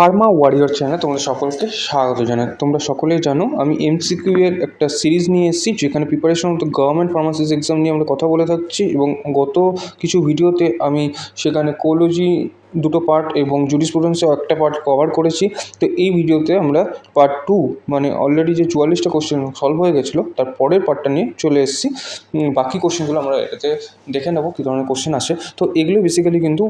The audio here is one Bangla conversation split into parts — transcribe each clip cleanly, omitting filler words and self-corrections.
ফার্মা ওয়ারিয়র চ্যানেলে তোমাদের সকলকে স্বাগত জানাই। তোমরা সকলেই জানো আমি এমসিকিউ এর একটা সিরিজ নিয়ে এসেছি, যেখানে preparation of the government pharmacist exam নিয়ে আমরা কথা বলে থাকছি। এবং গত কিছু ভিডিওতে আমি সেখানে কোলজি দুটো পার্ট এবং জুরিসপ্রুডেন্সেও একটা পার্ট কভার করেছি। তো এই ভিডিওতে আমরা পার্ট 2 মানে অলরেডি যে 44টা কোশ্চেন সলভ হয়ে গেছিলো তার পরের পার্টটা নিয়ে চলে এসেছি। বাকি কোশ্চেনগুলো আমরা এটাতে দেখে নেবো কী ধরনের কোশ্চেন আসে। তো এগুলো বেসিক্যালি কিন্তু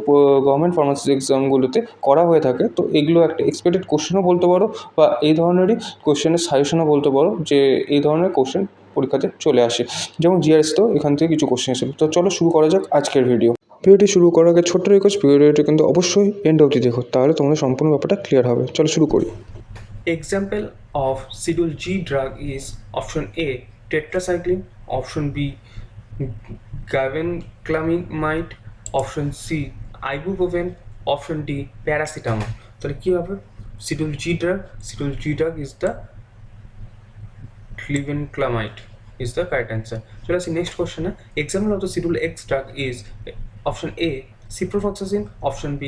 গভর্নমেন্ট ফার্মাসিস্ট এক্সামগুলোতে করা হয়ে থাকে। তো এগুলো একটা এক্সপেক্টেড কোশ্চেনও বলতে পারো, বা এই ধরনেরই কোশ্চেনের সাজেশনও বলতে পারো, যে এই ধরনের কোশ্চেন পরীক্ষাতে চলে আসে। যেমন জিআরএসতেও এখান থেকে কিছু কোশ্চেন এসেছিল। তো চলো শুরু করা যাক আজকের ভিডিওটি শুরু করার আগে ছোট্ট রিকোয়েস্ট, ভিডিওটি কিন্তু অবশ্যই এন্ড অবধি দেখো, তাহলে তোমাদের সম্পূর্ণ ব্যাপারটা ক্লিয়ার হবে। চলো শুরু করি। Example of Schedule G drug is option A tetracycline, option B gabapentin, option C ibuprofen, option D paracetamol. তাহলে কি হবে? Schedule G drug is the gabapentin is the correct answer. So let's see next question. Example of the Schedule X drug is option A ciprofloxacin, option B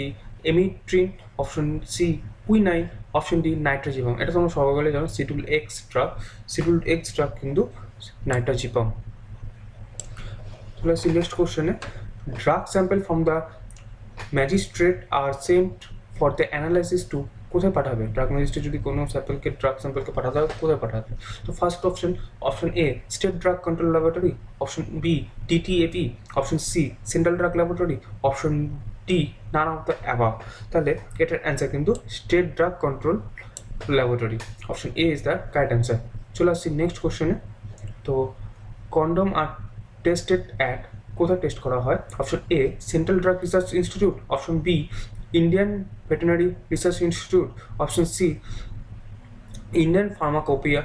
amitriptyline, option C quinine, option D nitrazepam. এটা তোমরা সবাই জানো শিডিউল এক্স ড্রাগ কিন্তু নাইট্রোজিপাম। চলে আসছি নেক্সট কোশ্চেনে। Drug sample from the magistrate are sent for the analysis to কোথায় পাঠাবে? ড্রাগ ম্যাজিস্ট্রেট যদি কোনো ড্রাগ স্যাম্পলকে পাঠাতে হবে, কোথায় পাঠাবে? তো first option A state drug control laboratory, option B DTAB, option C central drug laboratory, option D none of the above. তাহলে এটার অ্যান্সার কিন্তু state drug control laboratory, option A is the correct answer. চলে আসছি নেক্সট কোশ্চেনে। তো কন্ডম আর টেস্টেড অ্যাট কোথায় টেস্ট করা হয়? Option A central drug research institute, option B Indian veterinary research institute, option C Indian pharmacopoeia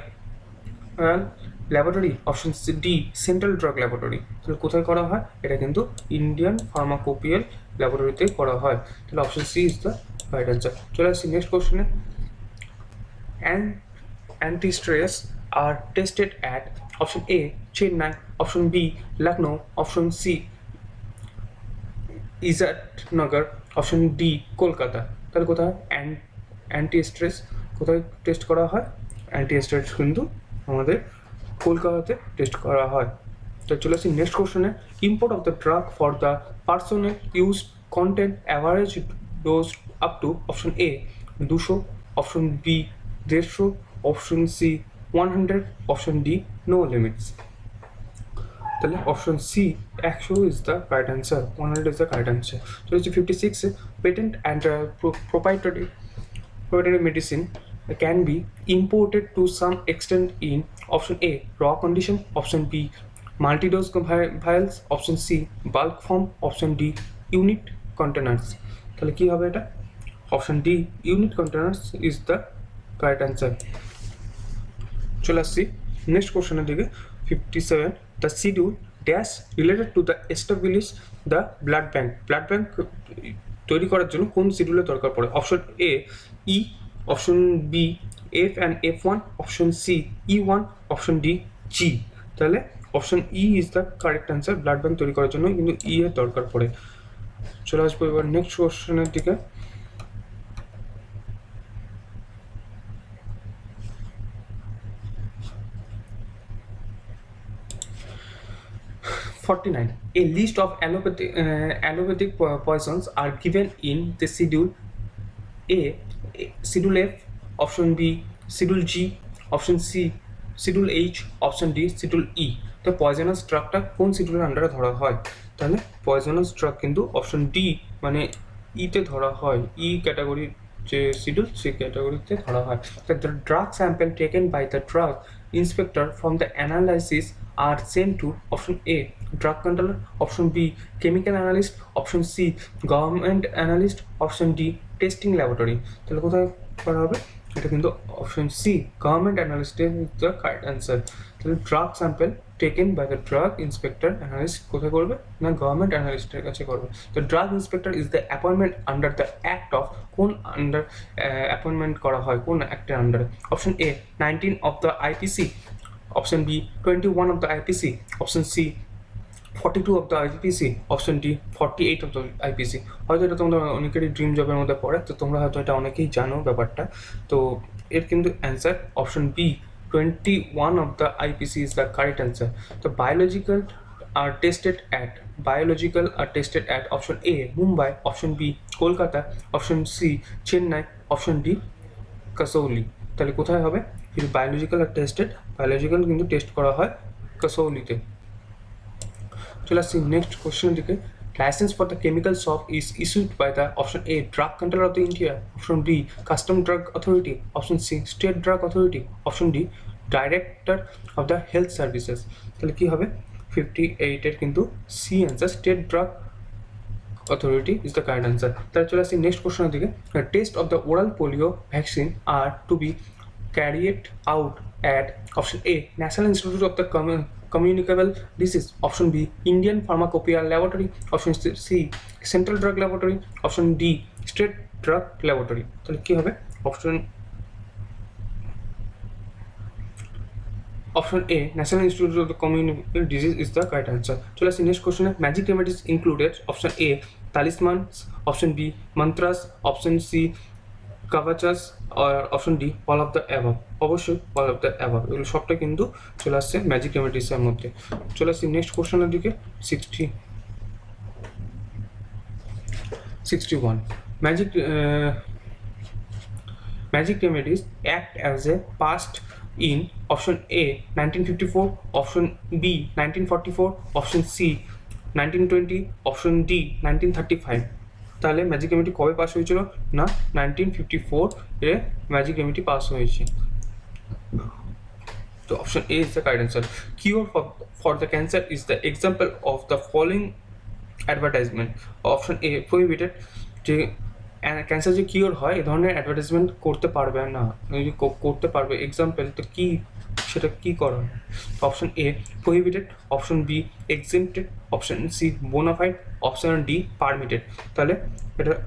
laboratory, option D central drug laboratory. তাহলে কোথায় করা হয়? এটা কিন্তু ইন্ডিয়ান ফার্মাকোপিয়াল ল্যাবরেটরিতে করা হয়। তাহলে option C is the right answer. চলে আসছি নেক্সট কোশ্চেনে। Antisera are tested at option A Chennai, option B Lucknow, option C Izatnagar, option D Kolkata. তাহলে কোথায় অ্যান্টিস্ট্রেস কোথায় টেস্ট করা হয়? অ্যান্টিস্ট্রেস কিন্তু আমাদের কলকাতাতে টেস্ট করা হয়। তো চলে আসছি নেক্সট কোশ্চেনে। Import of the drug for the personal use content average dose up to option A 200, option B 150, option C 100, option D no limits. তাহলে option C 100 is the correct answer, 100 is the correct answer. তো হচ্ছে 56 patent and proprietary medicine can be imported to some extent in option A raw condition, option B multi-dose vials, option C bulk form, option D unit containers. তাহলে কি হবে এটা? Option D unit containers is the correct answer. চলে আসছি নেক্সট কোশ্চেনের দিকে। 57 the schedule dash related to the establish the blood bank তৈরি করার জন্য কোন শিডিউলের দরকার পড়ে? Option A E, option B F and F1, option C E1, option D G. তাহলে option E is the correct answer. Blood bank তৈরি করার জন্য কিন্তু ই এর দরকার পড়ে। চলে আসবো এবার নেক্সট কোশ্চেনের দিকে। 49 a list of allopathic poisons are given in the schedule A, schedule F, option B schedule G, option C schedule H, option D schedule E। তো পয়জনাস ড্রাগটা কোন শিডিউলের আন্ডারে ধরা হয়? তাহলে পয়জনাস ড্রাগ কিন্তু অপশন ডি মানে ইতে ধরা হয়। ই ক্যাটাগরির যে শিডিউল সেই ক্যাটাগরিতে ধরা হয়। The drug sample taken by the drug inspector from the analysis are sent to option A drug controller, option B chemical analyst, option C government analyst, option D testing laboratory। তাহলে কোথায় করা হবে? এটা কিন্তু option C government analyst is the correct answer. তাহলে drug sample taken by the drug inspector analyst কোথায় করবে? না গভর্নমেন্ট অ্যানালিস্টের কাছে করবে। তো drug inspector is the appointment under the act of কোন আন্ডার অ্যাপয়েন্টমেন্ট করা হয় কোন অ্যাক্টের আন্ডারে? Option A 19 of the IPC, option B 21 of the IPC, option C 42 of the IPC, option D 48 of the IPC। হয়তো এটা তোমরা অনেকেরই ড্রিম জবের মধ্যে পড়ে, তো তোমরা হয়তো এটা অনেকেই জানো ব্যাপারটা। তো এর কিন্তু answer option B 21 of the IPC is the correct answer। তো biological are tested at option A Mumbai, option B Kolkata, option C Chennai, option D Kasauli. তাহলে কোথায় হবে? কিন্তু বায়োলজিক্যাল কিন্তু টেস্ট করা হয় কাসৌলিতে। চলে আসছি নেক্সট কোশ্চেন দিকে। Licence for the chemical shop is issued by the option A drug control of the India, option B custom drug authority, option C state drug authority, option D director of the health services. তাহলে কী হবে? 58-এর কিন্তু C answer, state drug authority is the correct answer। তাহলে চলে আসছি নেক্সট কোশ্চেনের দিকে। Test of the oral polio vaccine are to be carried out at option A National Institute of the Communicable Disease, option B Indian Pharmacopoeia Laboratory, option C Central Drug Laboratory, option D State Drug Laboratory। তাহলে কি হবে? Option A National Institute of the Communicable Disease is the correct answer। চলে আসছি নেক্সট কোশ্চেনে। Magic remedies included, option A talismans, option B mantras, option C kavachas, আর option D all of the above. অবশ্যই অল অফ দ্য অ্যাভাব, এগুলো সবটা কিন্তু চলে আসছে ম্যাজিক রেমেডিসের মধ্যে। চলে আসছি নেক্সট কোশ্চেনের দিকে। 61 Magic remedies act as a past in option A 1954, option B 1944, option C 1920, option D 1935। তাহলে ম্যাজিক রেমেডি কবে পাস হয়েছিল? না 1954 এ ম্যাজিক রেমেডি পাস হয়েছে। তো option A is the correct answer. Cure for the cancer is the example of the following advertisement. Option A prohibited, যে ক্যান্সার যে কিওর হয় এ ধরনের অ্যাডভার্টাইজমেন্ট করতে পারবে না, করতে পারবে এক্সাম্পল, তো কি সেটা কী করা? Option A prohibited, option B exempted, option C bona fide, option D permitted. তাহলে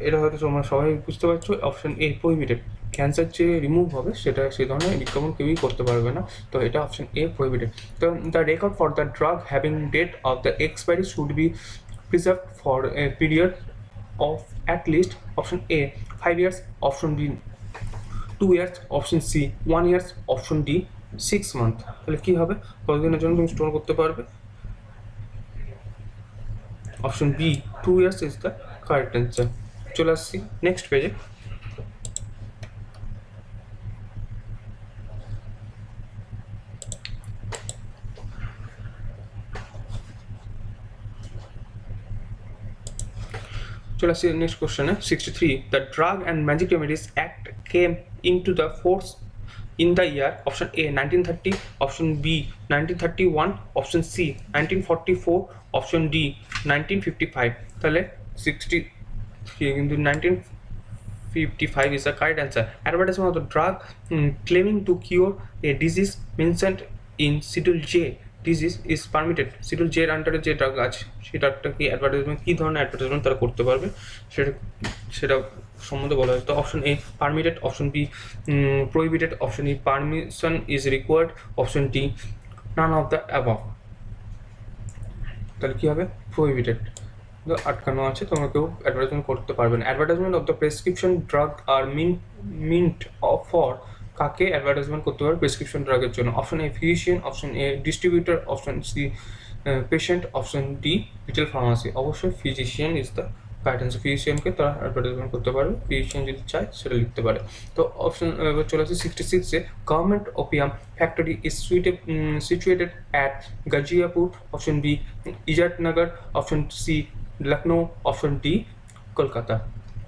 এটা হয়তো তোমরা সবাই বুঝতে পারছো, অপশন এ প্রহিবিটেড, ক্যান্সার যে রিমুভ হবে সেটা সেই ধরনের বিজ্ঞাপন কেউই করতে পারবে না। তো এটা অপশন এ প্রহিবিটেড। তো the record for the drug having date of the expiry should be preserved for a period of at least option A 5 years, option B 2 years, option C 1 year, option D 6 months। তাহলে কি হবে? কতদিনের জন্য তুমি স্টোর করতে পারবে? Option B 2 years is the correct answer। চলে আসছি নেক্সট পেজে। চলে আসছি নেক্সট কোশ্চেনে। 63 the drug and magic remedies act came into the force in the year option A 1930, option B 1931, option C 1944, option D 1955। তাহলে 63 কিন্তু 1955 is the correct answer। Advertisement of the drug claiming to cure a disease mentioned in Schedule J disease is permitted। Schedule J এর আন্ডারে যে ড্রাগ আছে সেই ড্রাগটা কি অ্যাডভার্টাইজমেন্ট, কী ধরনের অ্যাডভার্টাইজমেন্ট তারা করতে পারবে সেটা সম্বন্ধে বলা হয়। তো option A permitted, option B prohibited, option E permission is required, option D none of the above. তাহলে কী হবে? প্রহিবিটেড, আটকানো আছে, তোমরা কেউ অ্যাডভার্টাইজমেন্ট করতে পারবে না। Advertisement of the prescription drug are meant for, কাকে অ্যাডভার্টাইজমেন্ট করতে পারবে প্রেসক্রিপশন ড্রাগের জন্য? Option A physician, option A distributor, option C patient, option D retail pharmacy. অবশ্যই physician is the correct answer. ফিজিশিয়ানকে তারা অ্যাডভার্টাইজমেন্ট করতে পারবে, ফিজিশিয়ান যদি চায় সেটা লিখতে পারে। তো অপশন চলে আসছে 66-এ। Government opium factory is situated at Ghazipur, option B Izatnagar, option C Lucknow, option D Kolkata.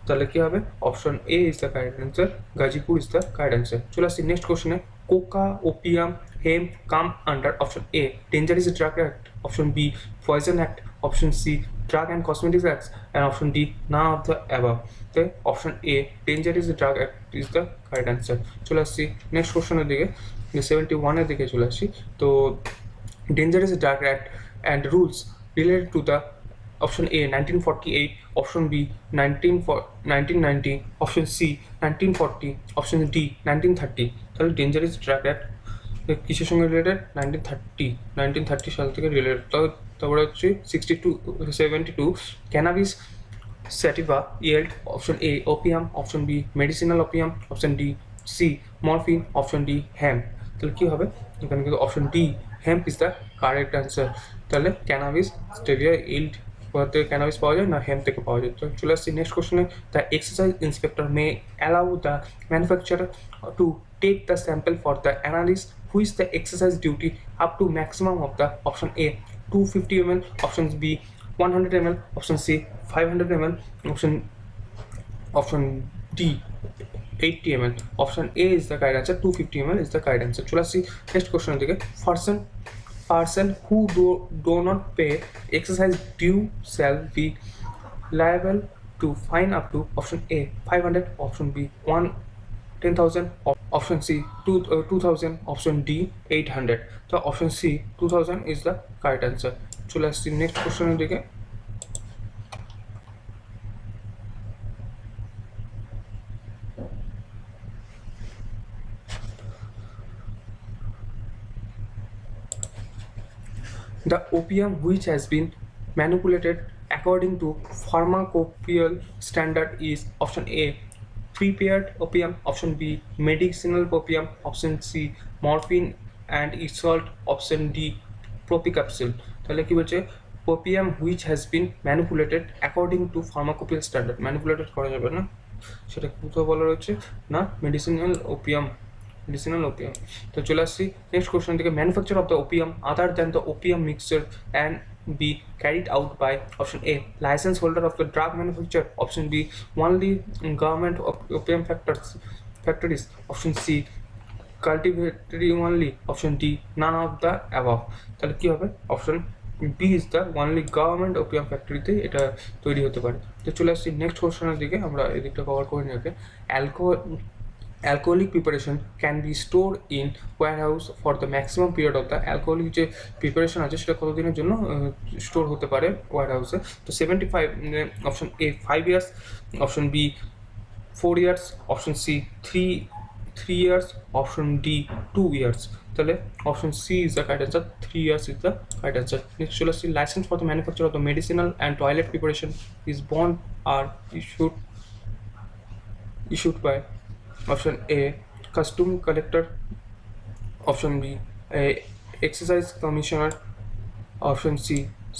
তাহলে কী হবে? Option A is the correct answer, Ghazipur is the correct answer. চলে আসছি নেক্সট কোশ্চেনে। Coca, opium, hemp come under option A dangerous drug act, option B poison act, option C drug and cosmetics acts, and option D none of the above. তো option A dangerous drug act is the correct answer. চলে আসছি নেক্সট কোশ্চেনের দিকে, 71-এর দিকে চলে আসছি। তো dangerous drug act and rules related to the option A 1948, option B 1990, option C 1940, option D 1930। তাহলে ডেঞ্জারাস ড্রাগ অ্যাক্ট কিসের সঙ্গে রিলেটেড? 1930 সাল থেকে রিলেটেড। তারপরে হচ্ছে 72 cannabis sativa yield, option A opium, option B medicinal opium, option D C morphine, option D hemp. তাহলে কী হবে এখানে? কিন্তু option D hemp is the correct answer. তাহলে ক্যানাবিস স্টেভিয়া yield থেকে ক্যানাবিস পাওয়া যায় না হ্যাম্প থেকে পাওয়া যায়। তো চলে আসছি নেক্সট কোশ্চেনে। The exercise inspector may allow the manufacturer to take the sample for the analysis, which the exercise duty up to maximum of the option A 250 ml, option B 100 ml, option C 500 ml, option D 80 ml. Option A is the correct answer, 250 ml is the correct answer. চলে আসছি নেক্সট কোশ্চেনের দিকে। Person who do not pay exercise due shall be liable to fine up to option A 500, option B 10,000, option C 2,000, option D 800. So option C 2,000 is the correct answer. চলে আসছি নেক্সট কোশ্চেনের দিকে। The opium which has been manipulated according to pharmacopoeial standard is option A prepared opium, option B medicinal opium, option C morphine and its salt, option D propicapsule. তাহলে কি বলছে? opium which has been manipulated according to pharmacopoeial standard, manipulated করা যাবে না, সেটা কোথাও বলা রয়েছে না মেডিসিনাল ওপিয়াম। তো চলে আসছি নেক্সট কোশ্চেন থেকে। Manufacture of the opium other than the opium mixture and be carried out by option A license holder of the drug manufacturer, option B only government of opium factories, option C cultivatory only, option D none of the above. তাহলে কি হবে? Option B is the only government opium ফ্যাক্টরিতে এটা তৈরি হতে পারে। তো চলে আসছি নেক্সট কোশ্চেনের দিকে, আমরা এদিকটা কভার করে নিই। ওকে, alcoholic preparation can be stored in warehouse for the maximum period of the alcoholic যে প্রিপারেশন আছে সেটা কতদিনের জন্য স্টোর হতে পারে ওয়ারহাউসে? তো 75, option A 5 years, option B 4 years, option C 3 years, option D 2 years. তাহলে option C is the correct answer, 3 years is the correct answer. Next চলে আসছি licence for the manufacture of the medicinal and toilet preparation is bond are issued by option A custom collector, option B a excise commissioner, option C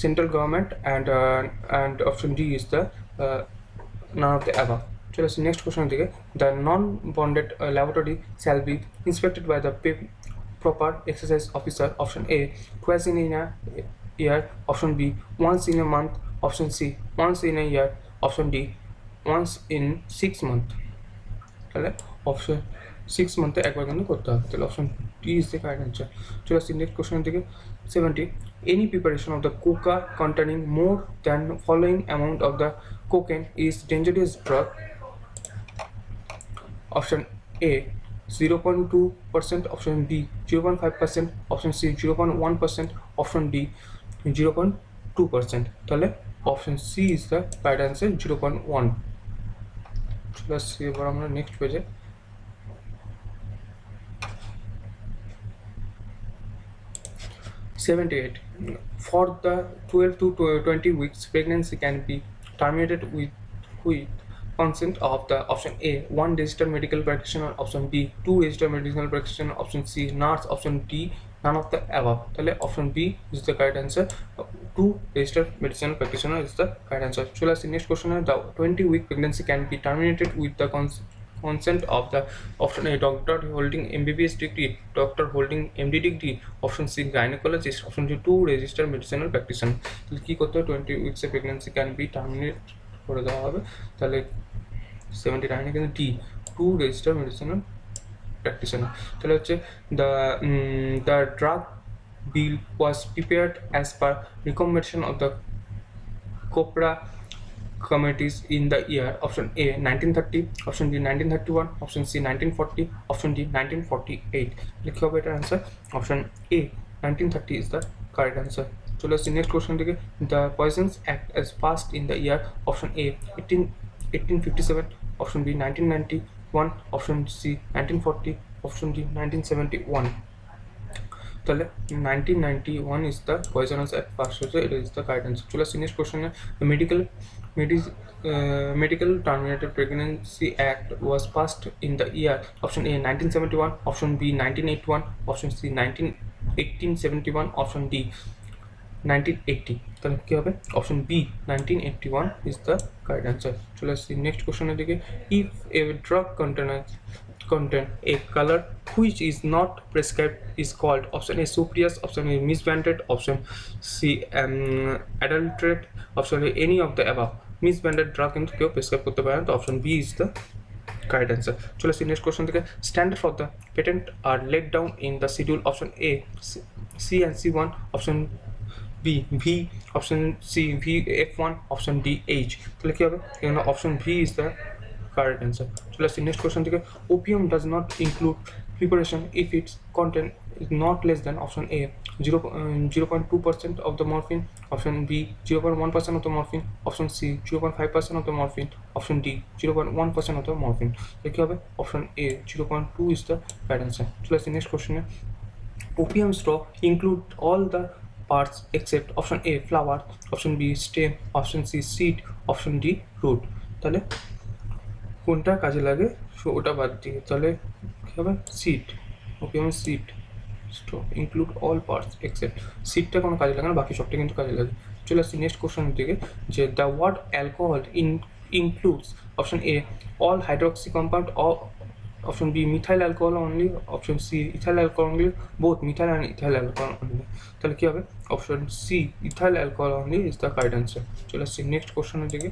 central government, and option D is the none of the above. চলে আসছি নেক্সট কোশ্চেন থেকে। The non bonded laboratory shall be inspected by the proper exercise officer, option A twice in a year, option B once in a month, option C once in a year, option D once in 6 months. তাহলে অপশন 6 মান্থে একবার কিন্তু করতে হবে। তাহলে অপশন D is the correct answer. চলে আসছি নেক্সট কোশ্চেনের দিকে। 70 any preparation of the coca containing more than following amount of the cocaine is dangerous drug, option A 0.2%, option B 0.5%, option C 0.1%, option D 0.2%। তাহলে option C is the correct answer, 0.1। চলে আসছি এবার আমরা নেক্সট পেজে। 78 for the 12 to 20 weeks pregnancy can be terminated with consent of the option A 1 registered medical practitioner, option B 2 registered medical practitioner, option C nurse, option D none of the above. তাহলে option B is the correct answer, 2 registered medical practitioner is the correct answer. চলে আসছি নেক্সট কোশ্চেনে। the 20-week pregnancy can be terminated with the consent of the option A doctor holding MBBS degree, doctor holding MD degree, option C gynecologist, option D 2 registered medicinal practitioner. তাহলে কি করতে হবে? 20 weeks pregnancy can be terminated করে দেওয়া হবে। তাহলে 79 কিন্তু D 2 registered medicinal practitioner। তাহলে হচ্ছে the drug bill was prepared as per recommendation of the COPRA committees in the year, option A 1930, option B 1931, option C 1940, option D 1948. লিখতে হবে এটার answer, option A 1930 is the correct answer. চলে আসছি নেক্সট কোশ্চেন থেকে। The Poisson's act as passed in the year, option A 1857, option B 1991, option C 1940, option D 1971. তাহলে 1991 is the poisonous at first, so it is the correct answer. চলে আসছি নেক্সট কোশ্চেনে। Medical Terminated Pregnancy Act was passed in the year option A 1971, option B 1981, option C 1871, option D 1980। তাহলে কি হবে? Option B 1981 is the correct answer. চলে আসছি নেক্সট কোশ্চেনের দিকে। If a drug contain a color which is not prescribed is called option A spurious, option A misbranded, option C adulterate, option A any of the above। misbranded drug কিন্তু কেউ প্রেসক্রাইব করতে পারে না, তো option B is the correct answer. চলে আসছি নেক্সট কোশ্চেন থেকে। Standard for the patent are laid down in the schedule, option A C and C1, option B V, option C V F1, option D H. তাহলে কী হবে? এখানে option V is the correct answer. চলে আসছি নেক্সট কোশ্চেন থেকে। Opium does not include preparation if its content is not less than option A 0.2% of the morphine, option B 0.1% of the morphine, option C 0.5% of the morphine, option D 0.1% of the morphine। কি হবে? Option A 0.2 is the right answer। চলে আসছি নেক্সট কোশ্চেনে। Opium straw include all the parts except option A flower, option B stem, option C seed, option D root। তাহলে কোনটা কাজে লাগে সো ওটা বাদ দিয়ে তাহলে কী হবে? সিড। ওপিয়ামের seed straw include all parts except, সিডটা কোনো কাজে লাগে না, বাকি সবটা কিন্তু কাজে লাগে। চলে আসছি নেক্সট কোশ্চেনের দিকে, যে the word alcohol includes option A all hydroxy compound, or option B methyl alcohol only, option C ethyl alcohol only, both methyl and ethyl alcohol only। তাহলে কী হবে? Option C ethyl alcohol only is the correct answer. চলে আসছি নেক্সট কোশ্চেনের দিকে।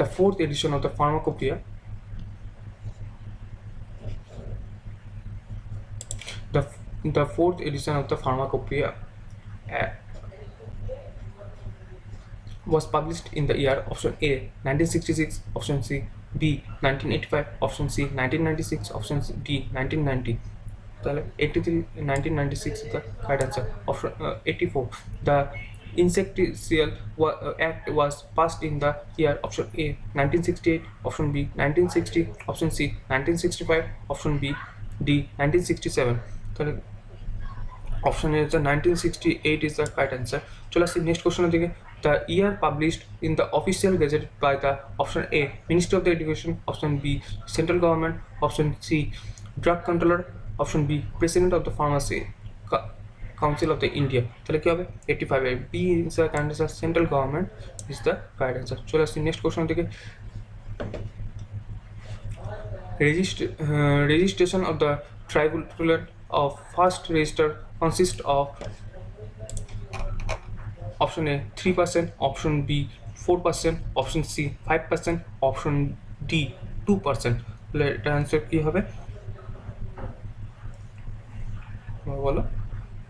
The fourth edition of the Pharmacopoeia, the fourth edition of the Pharmacopoeia was published in the year option A 1966, option C B 1985, option C 1996, option D 1990। তাহলে 83 1996 is the correct answer। option 84 the Insecticides Act was passed in the year option A 1968, option B 1960, option C 1965, option B D 1967। তাহলে অপশন এ হচ্ছে 1968 is the correct answer। চলে আসছি নেক্সট কোশ্চেনের দিকে। The year published in the official gazette by the option A ministry of the education, option B central government, option C drug controller, option B president of the pharmacy council of the India. তাহলে কী হবে? 85 B is the correct answer, central government is the correct answer. চলে আসছি নেক্সট কোশ্চেন থেকে। Registration of the tribunal of first register consists of option A 3%, option B 4%, option C 5%, option D 2%। তাহলে এটার অ্যান্সার কী হবে? বলো।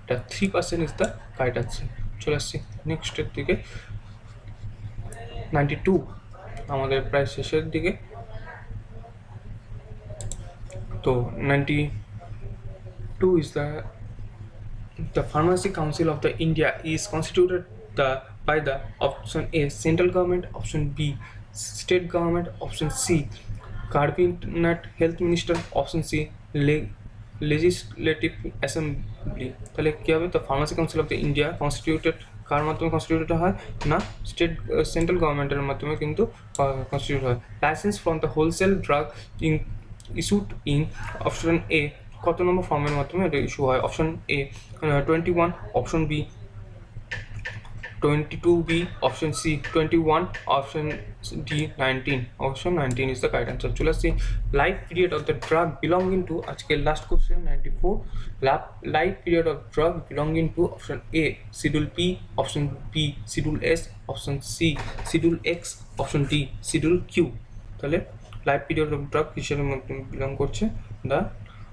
এটা 3% ইজ দ্য কারেক্ট অ্যান্সার। চলে আসছি নেক্সটের দিকে। 92 আমাদের প্রায় শেষের দিকে। তো 92 is the Pharmacy Council of the India is constituted by the option A central government, option B state government, option C cabinet health minister, option C legislative assembly। তাহলে কী হবে? তো pharmacy council of the India constituted কার মাধ্যমে কনস্টিটিউটেড হয় না? সেন্ট্রাল গভর্নমেন্টের মাধ্যমে কিন্তু কনস্টিটিউট হয়। License from the wholesale drug issued in option A কত নম্বর ফর্মের মাধ্যমে এটা ইস্যু হয়? Option A 21, option B 22B, option C 21, option D 19। option 19 is the correct answer। চলে আসছি life period of the drug belonging to, আজকের last question 94। Life period of drug belonging to option A schedule P, option B schedule S, option C schedule X, option D schedule Q. তাহলে লাইফ পিরিয়ড অফ ড্রাগ কিসের মধ্যে বিলং করছে? The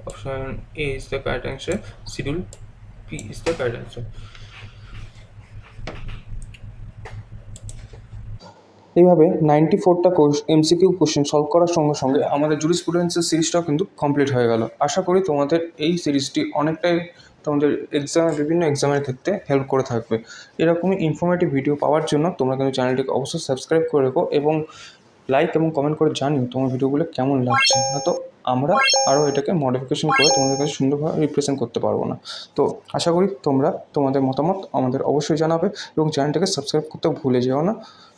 option A is the correct answer, schedule P is the correct answer. এইভাবে 94টা এমসিকিউ কোশ্চেন সলভ করার সঙ্গে সঙ্গে আমাদের জুরিসপ্রুডেন্সের সিরিজটাও কিন্তু কমপ্লিট হয়ে গেল। আশা করি তোমাদের এই সিরিজটি অনেকটাই তোমাদের বিভিন্ন এক্সামের ক্ষেত্রে হেল্প করে থাকবে। এরকমই ইনফরমেটিভ ভিডিও পাওয়ার জন্য তোমরা কিন্তু চ্যানেলটিকে অবশ্যই সাবস্ক্রাইব করে রেখো এবং লাইক এবং কমেন্ট করে জানিও তোমার ভিডিওগুলো কেমন লাগছে। না তো আমরা আরও এটাকে মডিফিকেশন করে তোমাদের কাছে সুন্দরভাবে রিপ্রেজেন্ট করতে পারবো না। তো আশা করি তোমরা তোমাদের মতামত আমাদের অবশ্যই জানাবে এবং চ্যানেলটাকে সাবস্ক্রাইব করতে ভুলে যেও না।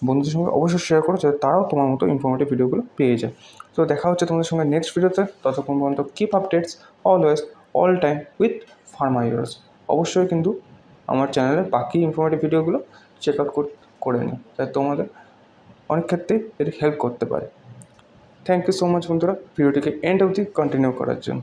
বন্ধুদের সঙ্গে অবশ্যই শেয়ার করো যাতে তারাও তোমার মতো ইনফরমেটিভ ভিডিওগুলো পেয়ে যায়। তো দেখা হচ্ছে তোমাদের সঙ্গে নেক্সট ভিডিওতে। ততক্ষণ পর্যন্ত keep updates always all time with Pharma years. অবশ্যই কিন্তু আমার চ্যানেলের বাকি ইনফরমেটিভ ভিডিওগুলো চেক আউট করে নিই, যাতে তোমাদের অনেক ক্ষেত্রেই এটি হেল্প করতে পারে। থ্যাংক ইউ সো মাচ বন্ধুরা ভিডিওটিকে এন্ড অবধি কন্টিনিউ করার জন্য।